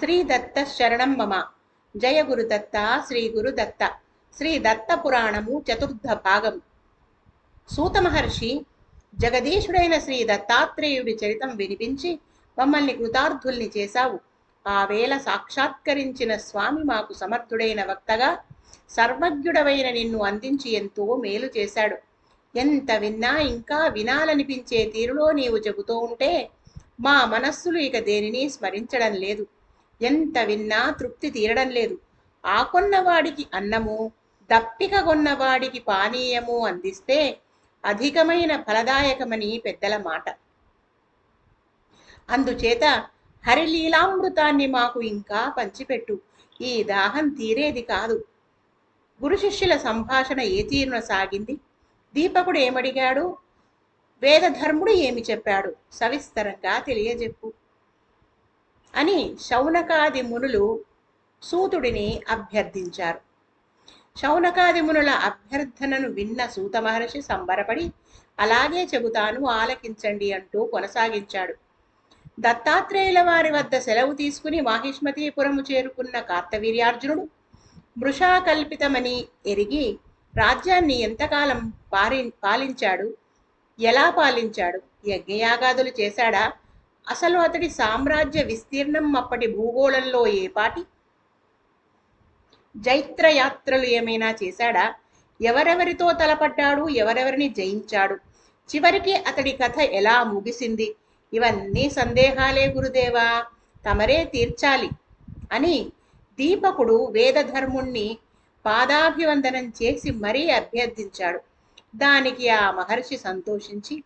శ్రీ దత్త శరణం మమ. జయ గురుదత్త శ్రీ గురుదత్త. శ్రీ దత్త పురాణము చతుర్థ భాగం. సూత మహర్షి జగదీశుడైన శ్రీ దత్తాత్రేయుడి చరితం వినిపించి మమ్మల్ని కృతార్థుల్ని చేశావు. ఆ వేళ సాక్షాత్కరించిన స్వామి మాకు సమర్థుడైన వక్తగా సర్వజ్ఞుడవైన నిన్ను అందించి ఎంతో మేలు చేశాడు. ఎంత విన్నా ఇంకా వినాలనిపించే తీరులో నీవు చెబుతూ ఉంటే మా మనస్సులు ఇక దేనిని స్మరించడం లేదు. ఎంత విన్నా తృప్తి తీరడం లేదు. ఆకొన్నవాడికి అన్నము, దప్పిక కొన్నవాడికి పానీయము అందిస్తే అధికమైన ఫలదాయకమని పెద్దల మాట. అందుచేత హరిలీలామృతాన్ని మాకు ఇంకా పంచిపెట్టు. ఈ దాహం తీరేది కాదు. గురు శిష్యుల సంభాషణ ఏ తీరున సాగింది? దీపకుడు ఏమడిగాడు? వేదధర్ముడు ఏమి చెప్పాడు? సవిస్తరంగా తెలియజెప్పు అని శౌనకాది మునులు సూతుడిని అభ్యర్థించారు. శౌనకాది మునుల అభ్యర్థనను విన్న సూత మహర్షి సంబరపడి అలాగే చెబుతాను, ఆలకించండి అంటూ కొనసాగించాడు. దత్తాత్రేయుల వారి వద్ద సెలవు తీసుకుని మాహిష్మతీపురము చేరుకున్న కార్తవీర్యార్జునుడు మృషాకల్పితమని ఎరిగి రాజ్యాన్ని ఎంతకాలం పాలించాడు, ఎలా పాలించాడు, యజ్ఞయాగాదులు చేశాడా, అసలు అతడి సామ్రాజ్య విస్తీర్ణం అప్పటి భూగోళంలో ఏపాటి, జైత్రయాత్రలు ఏమైనా చేశాడా, ఎవరెవరితో తలపడ్డాడు, ఎవరెవరిని జయించాడు, చివరికి అతడి కథ ఎలా ముగిసింది, ఇవన్నీ సందేహాలే గురుదేవా, తమరే తీర్చాలి అని దీపకుడు వేదధర్ముణ్ణి పాదాభివందనం చేసి మరీ అభ్యర్థించాడు. దానికి ఆ మహర్షి సంతోషించి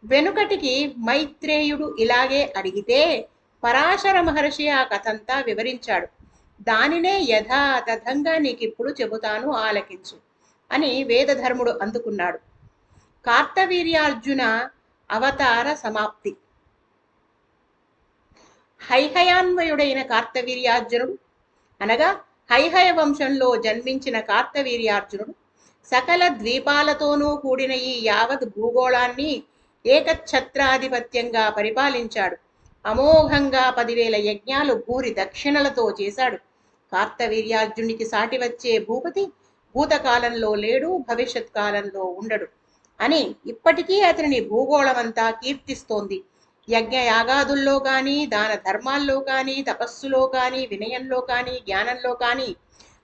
వెనుకటికి మైత్రేయుడు ఇలాగే అడిగితే పరాశర మహర్షి ఆ కథంతా వివరించాడు. దానినే యథాతథంగా నీకిప్పుడు చెబుతాను, ఆలకించు అని వేదధర్ముడు అందుకున్నాడు. కార్తవీర్యార్జున అవతార సమాప్తి. హైహయాన్వయుడైన కార్తవీర్యార్జునుడు అనగా హైహయ వంశంలో జన్మించిన కార్తవీర్యార్జునుడు సకల ద్వీపాలతోనూ కూడిన ఈ యావత్ భూగోళాన్ని ఏకఛత్రాధిపత్యంగా పరిపాలించాడు. అమోఘంగా 10,000 యజ్ఞాలు భూరి దక్షిణలతో చేశాడు. కార్తవీర్యార్జునికి సాటి వచ్చే భూపతి భూతకాలంలో లేడు, భవిష్యత్ కాలంలో ఉండడు అని ఇప్పటికీ అతనిని భూగోళమంతా కీర్తిస్తోంది. యజ్ఞయాగాదుల్లో కానీ, దాన ధర్మాల్లో కానీ, తపస్సులో కానీ, వినయంలో కానీ, జ్ఞానంలో కానీ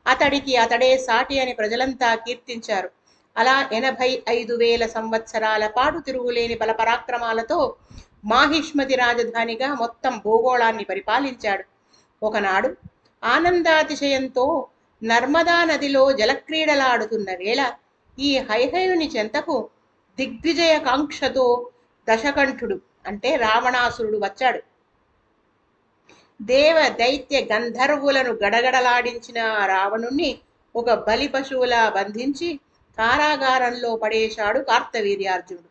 అతడికి అతడే సాటి అని ప్రజలంతా కీర్తించారు. అలా 85,000 సంవత్సరాల పాటు తిరుగులేని బలపరాక్రమాలతో మాహిష్మతి రాజధానిగా మొత్తం భూగోళాన్ని పరిపాలించాడు. ఒకనాడు ఆనందాతిశయంతో నర్మదా నదిలో జలక్రీడలాడుతున్న వేళ ఈ హైహయుని చెంతకు దిగ్విజయ కాంక్షతో దశకంఠుడు అంటే రావణాసురుడు వచ్చాడు. దేవ దైత్య గంధర్వులను గడగడలాడించిన రావణుణ్ణి ఒక బలి పశువులా బంధించి కారాగారంలో పడేశాడు కార్తవీర్యార్జునుడు.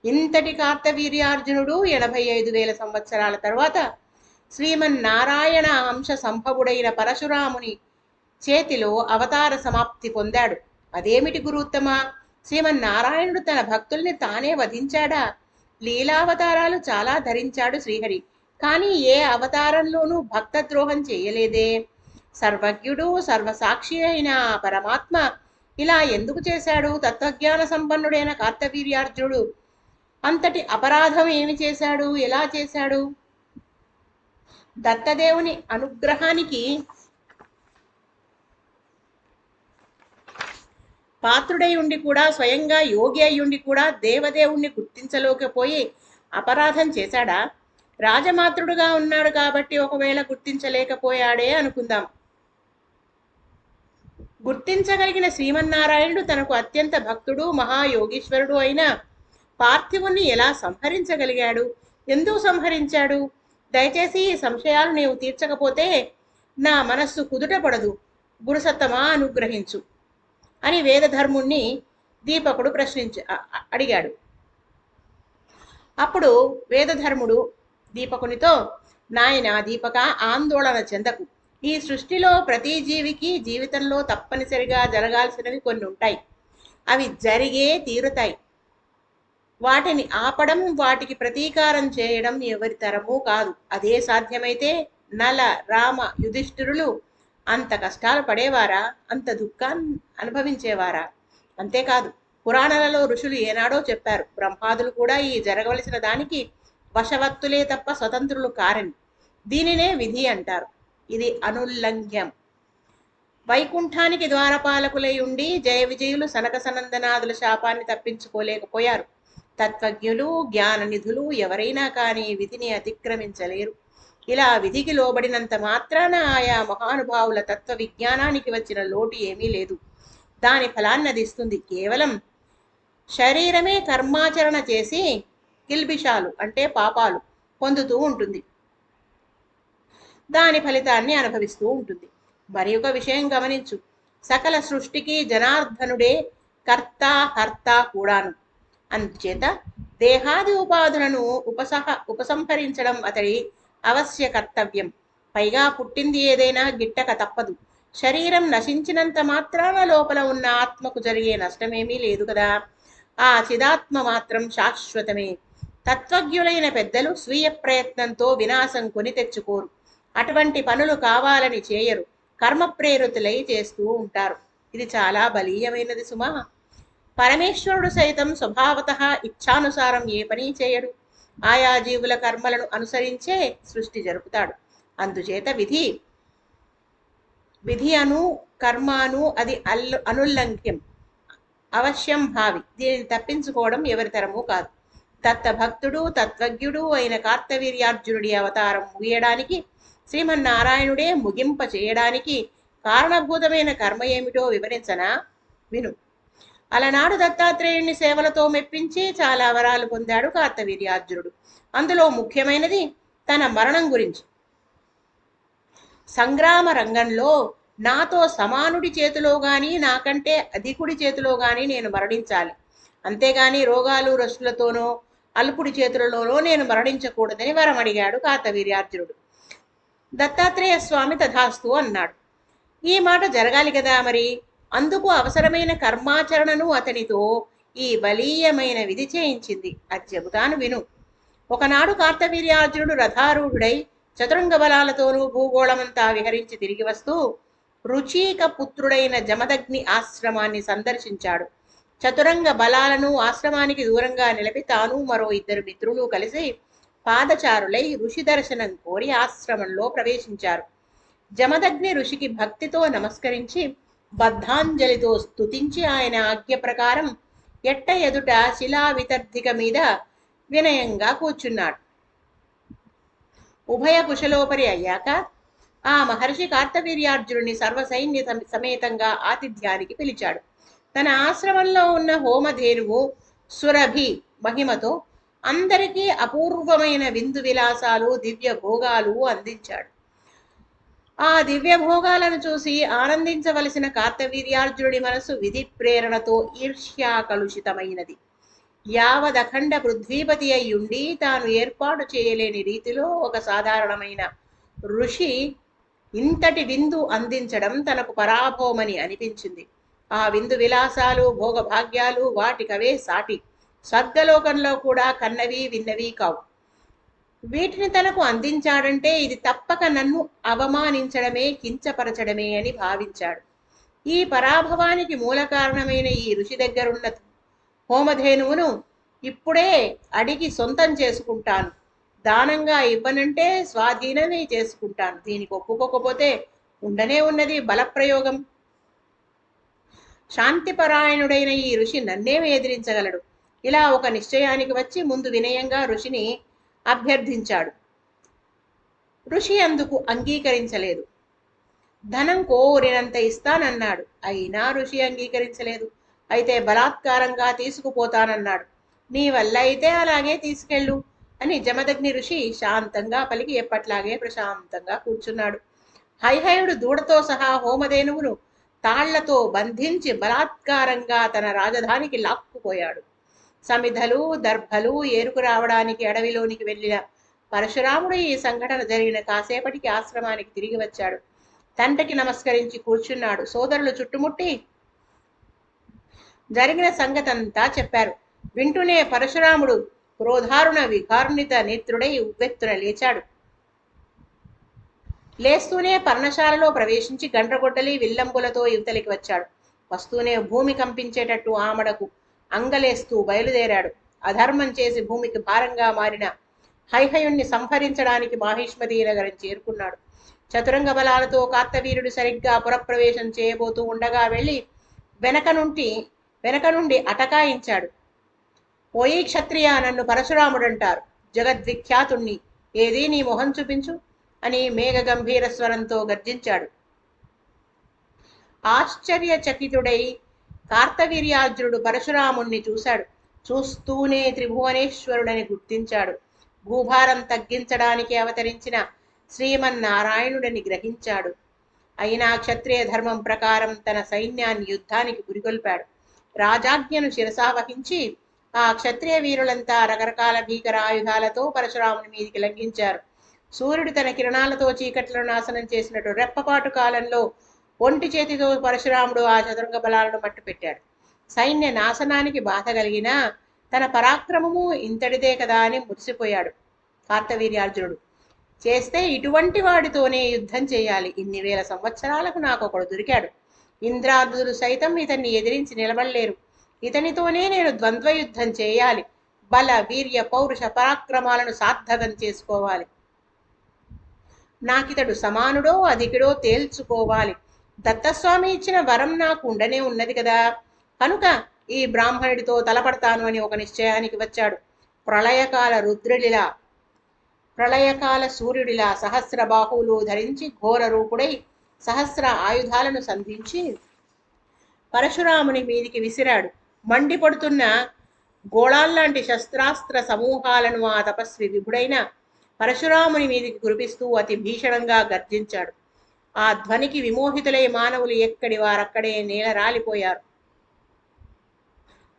ఇంతటి కార్తవీర్యార్జునుడు 85,000 సంవత్సరాల తరువాత శ్రీమన్నారాయణ అంశ సంభవుడైన పరశురాముని చేతిలో అవతార సమాప్తి పొందాడు. అదేమిటి గురుత్తమా? శ్రీమన్నారాయణుడు తన భక్తుల్ని తానే వధించాడా? లీలావతారాలు చాలా ధరించాడు శ్రీహరి, కానీ ఏ అవతారంలోనూ భక్త ద్రోహం చేయలేదే. సర్వజ్ఞుడు సర్వసాక్షి అయిన పరమాత్మ ఇలా ఎందుకు చేశాడు? తత్వజ్ఞాన సంపన్నుడైన కార్తవీర్యార్జునుడు అంతటి అపరాధం ఏమి చేశాడు? ఎలా చేశాడు? దత్తదేవుని అనుగ్రహానికి పాత్రుడై ఉండి కూడా, స్వయంగా యోగి అయ్యుండి కూడా దేవదేవుణ్ణి గుర్తించలేకపోయి అపరాధం చేశాడా? రాజమాతృడుగా ఉన్నాడు కాబట్టి ఒకవేళ గుర్తించలేకపోయాడే అనుకుందాం. గుర్తించగలిగిన శ్రీమన్నారాయణుడు తనకు అత్యంత భక్తుడు మహాయోగీశ్వరుడు అయిన పార్థివుణ్ణి ఎలా సంహరించగలిగాడు? ఎందుకు సంహరించాడు? దయచేసి ఈ సంశయాలు నీవు తీర్చకపోతే నా మనస్సు కుదుటపడదు. గురుసత్తమా అనుగ్రహించు అని వేదధర్ముణ్ణి దీపకుడు అడిగాడు. అప్పుడు వేదధర్ముడు దీపకునితో, నాయన దీపక, ఆందోళన చెందకు. ఈ సృష్టిలో ప్రతి జీవికి జీవితంలో తప్పనిసరిగా జరగాల్సినవి కొన్ని ఉంటాయి. అవి జరిగే తీరుతాయి. వాటిని ఆపడం, వాటికి ప్రతీకారం చేయడం ఎవరి తరమూ కాదు. అదే సాధ్యమైతే నల, రామ, యుధిష్ఠిరులు అంత కష్టాలు పడేవారా? అంత దుఃఖాన్ని అనుభవించేవారా? అంతేకాదు, పురాణాలలో ఋషులు ఏనాడో చెప్పారు, బ్రహ్మాదులు కూడా ఈ జరగవలసిన దానికి వశవర్తులే తప్ప స్వతంత్రులు కారని. దీనినే విధి అంటారు. ఇది అనుల్లంఘ్యం. వైకుంఠానికి ద్వారపాలకులై ఉండి జయ విజయులు సనక సనందనాదుల శాపాన్ని తప్పించుకోలేకపోయారు. తత్వజ్ఞులు, జ్ఞాననిధులు ఎవరైనా కానీ విధిని అతిక్రమించలేరు. ఇలా విధికి లోబడినంత మాత్రాన ఆయా మహానుభావుల తత్వ విజ్ఞానానికి వచ్చిన లోటు ఏమీ లేదు. దాని ఫలాన్ని అది ఇస్తుంది. కేవలం శరీరమే కర్మాచరణ చేసి కిల్బిషాలు అంటే పాపాలు పొందుతూ ఉంటుంది. దాని ఫలితాన్ని అనుభవిస్తూ ఉంటుంది. మరి ఒక విషయం గమనించు. సకల సృష్టికి జనార్దనుడే కర్త, హర్త కూడాను. అందుచేత దేహాది ఉపాధులను ఉపసంహరించడం అతడి అవశ్య కర్తవ్యం. పైగా పుట్టింది ఏదైనా గిట్టక తప్పదు. శరీరం నశించినంత మాత్రాన లోపల ఉన్న ఆత్మకు జరిగే నష్టమేమీ లేదు కదా. ఆ చిదాత్మ మాత్రం శాశ్వతమే. తత్వజ్ఞులైన పెద్దలు స్వీయ ప్రయత్నంతో వినాశం కొని తెచ్చుకోరు. అటువంటి పనులు కావాలని చేయరు. కర్మ ప్రేరితులై చేస్తూ ఉంటారు. ఇది చాలా బలీయమైనది సుమా. పరమేశ్వరుడు సైతం స్వభావతః ఇచ్ఛానుసారం ఏ పని చేయడు. ఆయా జీవుల కర్మలను అనుసరించే సృష్టి జరుపుతాడు. అందుచేత విధి అను కర్మాను అది అనుల్లంఘ్యం, అవశ్యం భావి. దీనిని తప్పించుకోవడం ఎవరి తరమూ కాదు. దత్తభక్తుడు, తత్వజ్ఞుడు అయిన కార్తవీర్యార్జునుడి అవతారం ముగియడానికి, శ్రీమన్నారాయణుడే ముగింప చేయడానికి కారణభూతమైన కర్మ ఏమిటో వివరించనా? విను. అలనాడు దత్తాత్రేయుని సేవలతో మెప్పించి చాలా వరాలు పొందాడు కార్తవీర్యార్జునుడు. అందులో ముఖ్యమైనది తన మరణం గురించి. సంగ్రామ రంగంలో నాతో సమానుడి చేతిలో గాని, నాకంటే అధికుడి చేతిలో గాని నేను మరణించాలి. అంతేగాని రోగాలు రస్సులతోనో అల్పుడి చేతులలోనో నేను మరణించకూడదని వరం అడిగాడు కార్తవీర్యార్జునుడు. దత్తాత్రేయ స్వామి తథాస్తు అన్నాడు. ఈ మాట జరగాలి కదా మరి. అందుకు అవసరమైన కర్మాచరణను అతనితో ఈ బలీయమైన విధి చేయించింది. అది చెబుతాను విను. ఒకనాడు కార్తవీర్యార్జునుడు రథారూఢుడై చతురంగ బలాలతోనూ భూగోళమంతా విహరించి తిరిగి వస్తూ రుచీక పుత్రుడైన జమదగ్ని ఆశ్రమాన్ని సందర్శించాడు. చతురంగ బలాలను ఆశ్రమానికి దూరంగా నిలిపి తాను మరో 2 మిత్రులు కలిసి పాదచారులై ఋషి దర్శనం కోరి ఆశ్రమంలో ప్రవేశించారు. జమదగ్ని ఋషికి భక్తితో నమస్కరించి బద్ధాంజలితో స్తుతించి ఆయన ఆజ్ఞ ప్రకారం ఎట్ట ఎదుట శిలా వితర్ధిక మీద వినయంగా కూర్చున్నాడు. ఉభయ కుశలోపరి అయ్యాక ఆ మహర్షి కార్తవీర్యార్జునుని సర్వసైన్య సమేతంగా ఆతిథ్యానికి పిలిచాడు. తన ఆశ్రమంలో ఉన్న హోమధేనువు సురభి మహిమతో అందరికీ అపూర్వమైన విందు విలాసాలు, దివ్య భోగాలు అందించాడు. ఆ దివ్య భోగాలను చూసి ఆనందించవలసిన కార్తవీర్యార్జునుడి మనసు విధి ప్రేరణతో ఈర్ష్యా కలుషితమైనది. యావదఖండ పృథ్వీపతి అయ్యుండి తాను ఏర్పాటు చేయలేని రీతిలో ఒక సాధారణమైన ఋషి ఇంతటి విందు అందించడం తనకు పరాభవమని అనిపించింది. ఆ విందు విలాసాలు, భోగభాగ్యాలు వాటికవే సాటి. స్వర్గలోకంలో కూడా కన్నవి విన్నవి కావు. వీటిని తనకు అందించాడంటే ఇది తప్పక నన్ను అవమానించడమే, కించపరచడమే అని భావించాడు. ఈ పరాభవానికి మూల కారణమైన ఈ ఋషి దగ్గరున్న హోమధేనువును ఇప్పుడే అడిగి సొంతం చేసుకుంటాను. దానంగా ఇవ్వనంటే స్వాధీనమే చేసుకుంటాను. దీనికి ఒప్పుకోకపోతే ఉండనే ఉన్నది బలప్రయోగం. శాంతిపరాయణుడైన ఈ ఋషి నన్నేం ఎదిరించగలడు? ఇలా ఒక నిశ్చయానికి వచ్చి ముందు వినయంగా ఋషిని అభ్యర్థించాడు. ఋషి అందుకు అంగీకరించలేదు. ధనం కోరినంత ఇస్తానన్నాడు. అయినా ఋషి అంగీకరించలేదు. అయితే బలాత్కారంగా తీసుకుపోతానన్నాడు. నీ వల్ల అయితే అలాగే తీసుకెళ్ళు అని జమదగ్ని ఋషి శాంతంగా పలికి ఎప్పట్లాగే ప్రశాంతంగా కూర్చున్నాడు. హైహయుడు దూడతో సహా హోమధేనువును తాళ్లతో బంధించి బలాత్కారంగా తన రాజధానికి లాక్కుపోయాడు. సమిధలు, దర్భలు ఏరుకు రావడానికి అడవిలోనికి వెళ్ళిన పరశురాముడు ఈ సంఘటన జరిగిన కాసేపటికి ఆశ్రమానికి తిరిగి వచ్చాడు. తండ్రికి నమస్కరించి కూర్చున్నాడు. సోదరులు చుట్టుముట్టి జరిగిన సంగతంతా చెప్పారు. వింటూనే పరశురాముడు క్రోధారుణ వికారుణిత నేత్రుడై ఉవ్వెత్తున లేచాడు. లేస్తూనే పర్ణశాలలో ప్రవేశించి గండ్రగొడ్డలి విల్లంబులతో యువతలికి వచ్చాడు. వస్తూనే భూమి కంపించేటట్టు ఆమడకు అంగలేస్తూ బయలుదేరాడు. అధర్మం చేసి భూమికి భారంగా మారిన హైహయుణ్ణి సంహరించడానికి మాహిష్మతి నగరం చేరుకున్నాడు. చతురంగ బలాలతో కార్తవీరుడు సరిగ్గా పురప్రవేశం చేయబోతూ ఉండగా వెళ్ళి వెనక నుండి అటకాయించాడు. ఓయి క్షత్రియ, నన్ను పరశురాముడంటారు, జగద్విఖ్యాతుణ్ణి, ఏదీ నీ మొహం చూపించు అని మేఘ గంభీర స్వరంతో గర్జించాడు. ఆశ్చర్యచకితుడై కార్తవీర్యార్జునుడు పరశురాముణ్ణి చూశాడు. చూస్తూనే త్రిభువనేశ్వరుడని గుర్తించాడు. భూభారం తగ్గించడానికి అవతరించిన శ్రీమన్నారాయణుడని గ్రహించాడు. అయినా క్షత్రియ ధర్మం ప్రకారం తన సైన్యాన్ని యుద్ధానికి పురికొల్పాడు. రాజాజ్ఞను శిరసావహించి ఆ క్షత్రియ వీరులంతా రకరకాల భీకర ఆయుధాలతో పరశురాముని మీదికి లంఘించారు. సూర్యుడు తన కిరణాలతో చీకట్లను నాశనం చేసినట్టు రెప్పపాటు కాలంలో ఒంటి చేతితో పరశురాముడు ఆ చతురంగ బలాలను మట్టుపెట్టాడు. సైన్య నాశనానికి బాధ కలిగినా తన పరాక్రమము ఇంతటిదే కదా అని మురిసిపోయాడు కార్తవీర్యార్జునుడు. చేస్తే ఇటువంటి వాడితోనే యుద్ధం చేయాలి. ఇన్ని వేల సంవత్సరాలకు నాకొకడు దొరికాడు. ఇంద్రాదులు సైతం ఇతన్ని ఎదిరించి నిలబడలేరు. ఇతనితోనే నేను ద్వంద్వ యుద్ధం చేయాలి. బల వీర్య పౌరుష పరాక్రమాలను సార్థకం చేసుకోవాలి. నాకితడు సమానుడో అధికుడో తేల్చుకోవాలి. దత్తస్వామి ఇచ్చిన వరం నాకు ఉండనే ఉన్నది కదా, కనుక ఈ బ్రాహ్మణుడితో తలపడతాను అని ఒక నిశ్చయానికి వచ్చాడు. ప్రళయకాల సూర్యుడిలా సహస్ర బాహువులు ధరించి ఘోర రూపుడై సహస్ర ఆయుధాలను సంధించి పరశురాముని మీదికి విసిరాడు. మండిపడుతున్న గోళాల్లాంటి శస్త్రాస్త్ర సమూహాలను ఆ తపస్వి విభుడైన పరశురాముని మీదికి కురిపిస్తూ అతి భీషణంగా గర్జించాడు. ఆ ధ్వనికి విమోహితులై మానవులు ఎక్కడి వారక్కడే నేల రాలిపోయారు.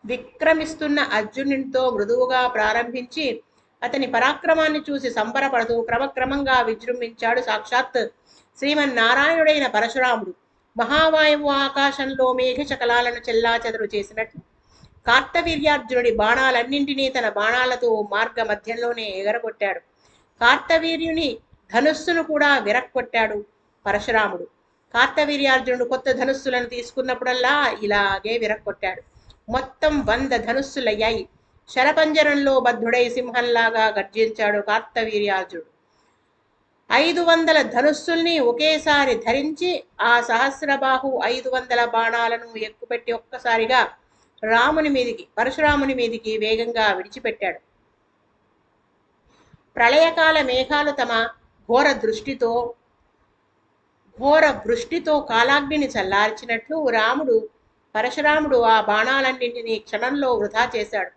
విక్రమిస్తున్న అర్జునునితో మృదువుగా ప్రారంభించి అతని పరాక్రమాన్ని చూసి సంబరపడుతూ క్రమక్రమంగా విజృంభించాడు సాక్షాత్ శ్రీమన్నారాయణుడైన పరశురాముడు. మహావాయువు ఆకాశంలో మేఘశకలాలను చెల్లాచెదరు చేసినట్లు కార్తవీర్యార్జునుడి బాణాలన్నింటినీ తన బాణాలతో మార్గ మధ్యంలోనే ఎగరగొట్టాడు. కార్తవీర్యుని ధనుస్సును కూడా విరక్కొట్టాడు పరశురాముడు. కార్తవీర్యార్జునుడు కొత్త ధనుస్సులను తీసుకున్నప్పుడల్లా ఇలాగే విరక్కొట్టాడు. మొత్తం 100 ధనుస్సులయ్యాయి. శరపంజరంలో బద్ధుడై సింహంలాగా గర్జించాడు కార్తవీర్యార్జునుడు. 500 ధనుస్సుల్ని ఒకేసారి ధరించి ఆ సహస్రబాహు 500 బాణాలను ఎక్కుపెట్టి ఒక్కసారిగా పరశురాముని మీదికి వేగంగా విడిచిపెట్టాడు. ప్రళయకాల మేఘాలు తమ ఘోర వృష్టితో కాలాగ్నిని చల్లార్చినట్లు పరశురాముడు ఆ బాణాలన్నింటినీ క్షణంలో వృధా చేశాడు.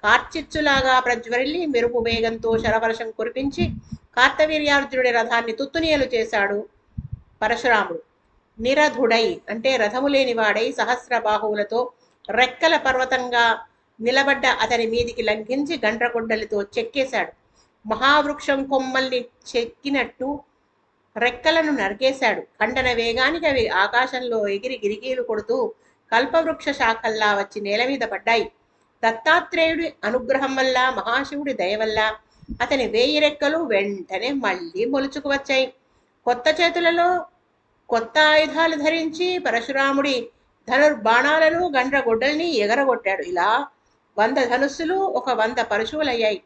కార్చిచ్చులాగా ప్రజ్వరిల్లి మెరుపు వేగంతో శరవర్షం కురిపించి కార్తవీర్యార్జునుడి రథాన్ని తుత్తునియలు చేశాడు పరశురాముడు. నిరధుడై అంటే రథము లేనివాడై సహస్ర బాహువులతో రెక్కల పర్వతంగా నిలబడ్డ అతని మీదికి లంఘించి గండ్రగొడ్డలితో చెక్కేశాడు. మహావృక్షం కొమ్మల్ని చెక్కినట్టు రెక్కలను నరికేశాడు. ఖండన వేగానికి అవి ఆకాశంలో ఎగిరి గిరికీలు కొడుతూ కల్పవృక్ష శాఖల్లా వచ్చి నేల మీద పడ్డాయి. దత్తాత్రేయుడి అనుగ్రహం వల్ల, మహాశివుడి దయ వల్ల అతని 1000 రెక్కలు వెంటనే మళ్ళీ మొలుచుకు వచ్చాయి. కొత్త చేతులలో కొత్త ఆయుధాలు ధరించి పరశురాముడి ధనుర్బాణాలను గండ్రగొడ్డల్ని ఎగరగొట్టాడు. ఇలా 100 ధనుస్సులు ఒక 100 పరశువులయ్యాయి.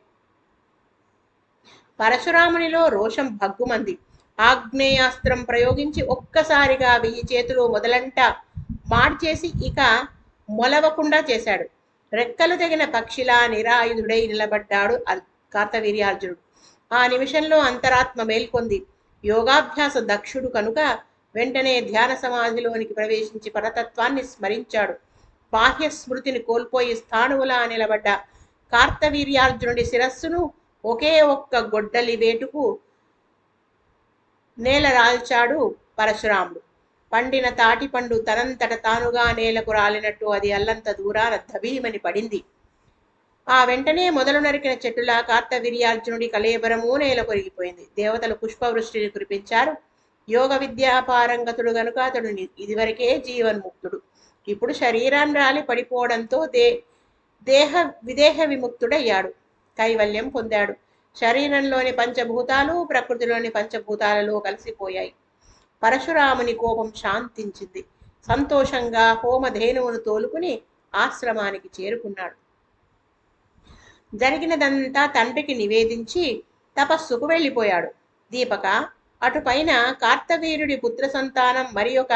పరశురామునిలో రోషం భగ్గుమంది. ఆగ్నేయాస్త్రం ప్రయోగించి ఒక్కసారిగా 1000 చేతులు మొదలంట మార్చేసి ఇక మొలవకుండా చేశాడు. రెక్కలు తెగిన పక్షిలా నిరాయుధుడై నిలబడ్డాడు కార్తవీర్యార్జునుడు. ఆ నిమిషంలో అంతరాత్మ మేల్కొంది. యోగాభ్యాస దక్షుడు కనుక వెంటనే ధ్యాన సమాధిలోనికి ప్రవేశించి పరతత్వాన్ని స్మరించాడు. బాహ్య స్మృతిని కోల్పోయి స్థాణువులా నిలబడ్డ కార్తవీర్యార్జునుడి శిరస్సును ఒకే ఒక్క గొడ్డలి వేటుకు నేల రాల్చాడు పరశురాముడు. పండిన తాటిపండు తనంతట తానుగా నేలకు రాలినట్టు అది అల్లంత దూరాన ధబీమని పడింది. ఆ వెంటనే మొదలు నరికిన చెట్టులా కార్తవీర్యార్జునుడి కళేబరము నేల కొరిగిపోయింది. దేవతలు పుష్పవృష్టిని కురిపించారు. యోగ విద్యా పారంగతుడు గనుక అతడు ఇదివరకే జీవన్ముక్తుడు. ఇప్పుడు శరీరాన్ని రాలి పడిపోవడంతో విదేహ విముక్తుడయ్యాడు. కైవల్యం పొందాడు. శరీరంలోని పంచభూతాలు ప్రకృతిలోని పంచభూతాలలో కలిసిపోయాయి. పరశురాముని కోపం శాంతించింది. సంతోషంగా హోమధేనువును తోలుకుని ఆశ్రమానికి చేరుకున్నాడు. జరిగినదంతా తండ్రికి నివేదించి తపస్సుకు వెళ్ళిపోయాడు. దీపక, అటుపైన కార్తవీర్యుడి పుత్ర సంతానం మరి ఒక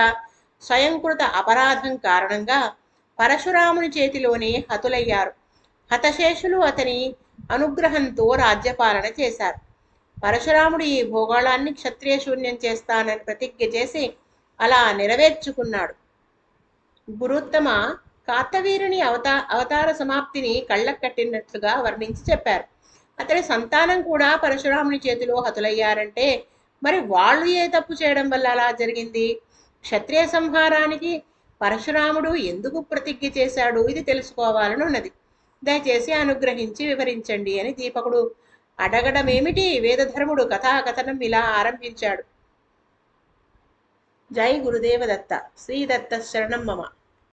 స్వయంకృత అపరాధం కారణంగా పరశురాముని చేతిలోనే హతులయ్యారు. హతశేషులు అతని అనుగ్రహంతో రాజ్యపాలన చేశారు. పరశురాముడు ఈ భూగోళాన్ని క్షత్రియ శూన్యం చేస్తానని ప్రతిజ్ఞ చేసి అలా నెరవేర్చుకున్నాడు. గురుత్తమ కార్తవీరుని అవతార సమాప్తిని కళ్ళకు కట్టినట్లుగా వర్ణించి చెప్పారు. అతని సంతానం కూడా పరశురాముని చేతిలో హతులయ్యారంటే మరి వాళ్ళు ఏ తప్పు చేయడం వల్ల అలా జరిగింది? క్షత్రియ సంహారానికి పరశురాముడు ఎందుకు ప్రతిజ్ఞ చేశాడు? ఇది తెలుసుకోవాలని ఉన్నది. దయచేసి అనుగ్రహించి వివరించండి అని దీపకుడు అడగడమేమిటి? వేదధర్ముడు కథాకథనం ఇలా ఆరంభించాడు. జై గురుదేవ దత్త. శ్రీదత్త శరణం మమ.